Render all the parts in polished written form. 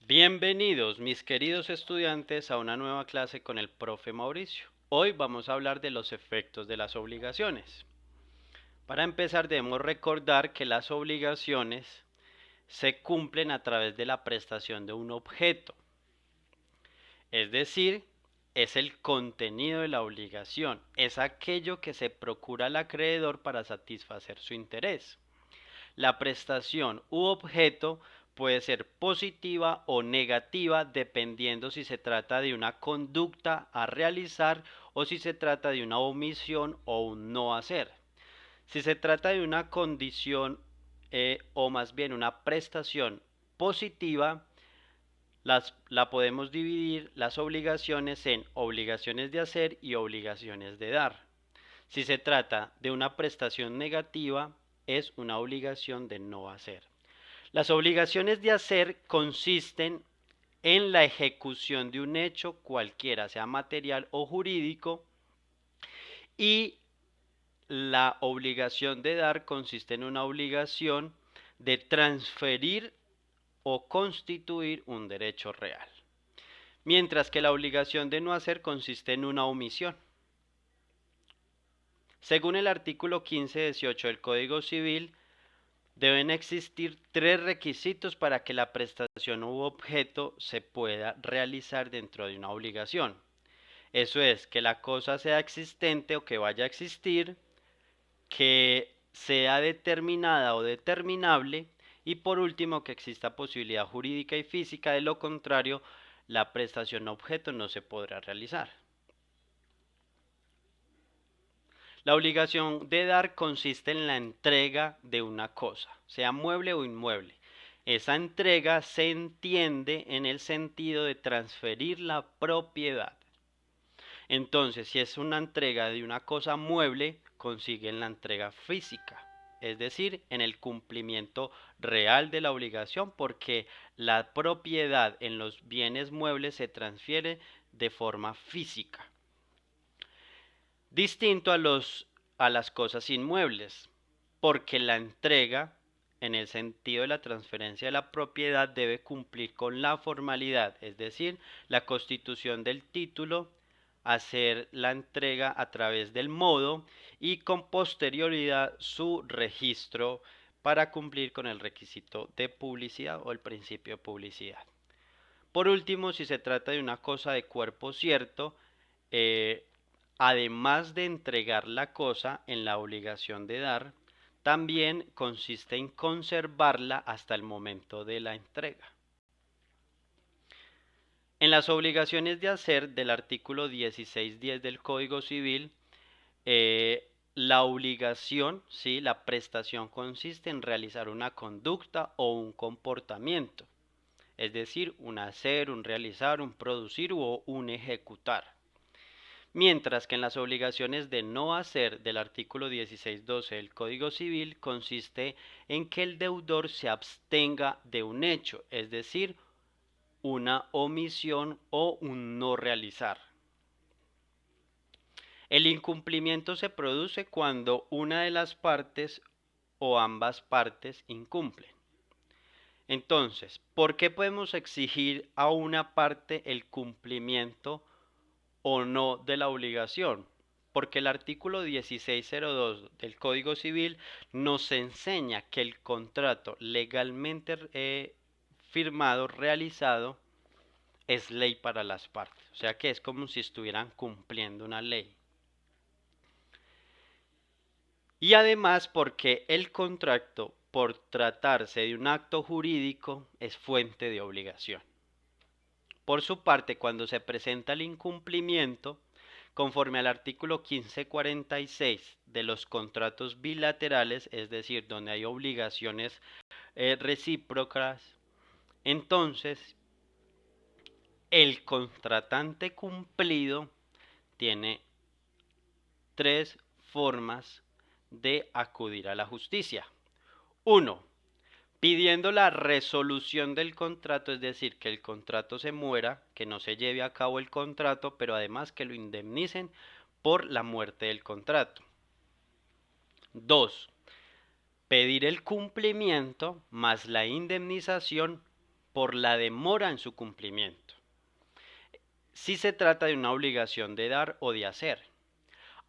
Bienvenidos, mis queridos estudiantes, a una nueva clase con el profe Mauricio. Hoy vamos a hablar de los efectos de las obligaciones. Para empezar, debemos recordar que las obligaciones se cumplen a través de la prestación de un objeto, es decir, es el contenido de la obligación, es aquello que se procura al acreedor para satisfacer su interés. La prestación u objeto puede ser positiva o negativa dependiendo si se trata de una conducta a realizar o si se trata de una omisión o un no hacer. Si se trata de una condición o más bien una prestación positiva, la podemos dividir las obligaciones en obligaciones de hacer y obligaciones de dar. Si se trata de una prestación negativa, es una obligación de no hacer. Las obligaciones de hacer consisten en la ejecución de un hecho cualquiera, sea material o jurídico, y la obligación de dar consiste en una obligación de transferir o constituir un derecho real, mientras que la obligación de no hacer consiste en una omisión. Según el artículo 15-18 del Código Civil, deben existir tres requisitos para que la prestación u objeto se pueda realizar dentro de una obligación. Eso es, que la cosa sea existente o que vaya a existir, que sea determinada o determinable y por último que exista posibilidad jurídica y física, de lo contrario la prestación objeto no se podrá realizar. La obligación de dar consiste en la entrega de una cosa, sea mueble o inmueble. Esa entrega se entiende en el sentido de transferir la propiedad. Entonces, si es una entrega de una cosa mueble, consigue en la entrega física, es decir, en el cumplimiento real de la obligación, porque la propiedad en los bienes muebles se transfiere de forma física. Distinto a las cosas inmuebles, porque la entrega, en el sentido de la transferencia de la propiedad, debe cumplir con la formalidad, es decir, la constitución del título, hacer la entrega a través del modo y con posterioridad su registro para cumplir con el requisito de publicidad o el principio de publicidad. Por último, si se trata de una cosa de cuerpo cierto, eh, además de entregar la cosa en la obligación de dar, también consiste en conservarla hasta el momento de la entrega. En las obligaciones de hacer del artículo 1610 del Código Civil, la obligación, ¿sí? La prestación consiste en realizar una conducta o un comportamiento, es decir, un hacer, un realizar, un producir o un ejecutar. Mientras que en las obligaciones de no hacer del artículo 1612 del Código Civil consiste en que el deudor se abstenga de un hecho, es decir, una omisión o un no realizar. El incumplimiento se produce cuando una de las partes o ambas partes incumplen. Entonces, ¿por qué podemos exigir a una parte el cumplimiento o no de la obligación? Porque el artículo 1602 del Código Civil nos enseña que el contrato legalmente firmado, realizado, es ley para las partes. O sea que es como si estuvieran cumpliendo una ley. Y además porque el contrato, por tratarse de un acto jurídico, es fuente de obligación. Por su parte, cuando se presenta el incumplimiento, conforme al artículo 1546 de los contratos bilaterales, es decir, donde hay obligaciones recíprocas, entonces el contratante cumplido tiene tres formas de acudir a la justicia. Uno, pidiendo la resolución del contrato, es decir, que el contrato se muera, que no se lleve a cabo el contrato, pero además que lo indemnicen por la muerte del contrato. Dos, pedir el cumplimiento más la indemnización por la demora en su cumplimiento. Si se trata de una obligación de dar o de hacer.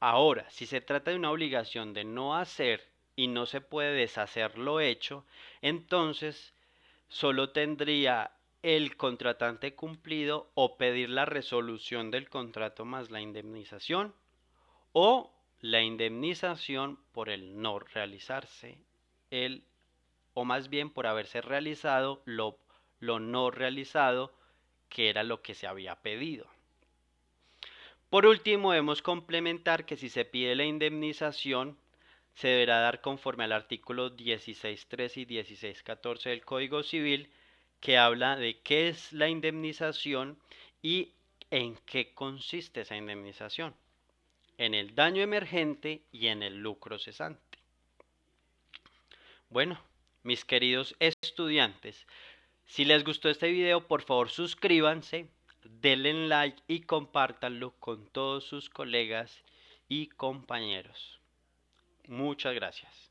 Ahora, si se trata de una obligación de no hacer y no se puede deshacer lo hecho, entonces solo tendría el contratante cumplido o pedir la resolución del contrato más la indemnización o la indemnización por el no realizarse el o más bien por haberse realizado lo no realizado, que era lo que se había pedido. Por último, debemos complementar que si se pide la indemnización, se deberá dar conforme al artículo 16.3 y 16.14 del Código Civil, que habla de qué es la indemnización y en qué consiste esa indemnización: en el daño emergente y en el lucro cesante. Bueno, mis queridos estudiantes, si les gustó este video, por favor suscríbanse, denle like y compártanlo con todos sus colegas y compañeros. Muchas gracias.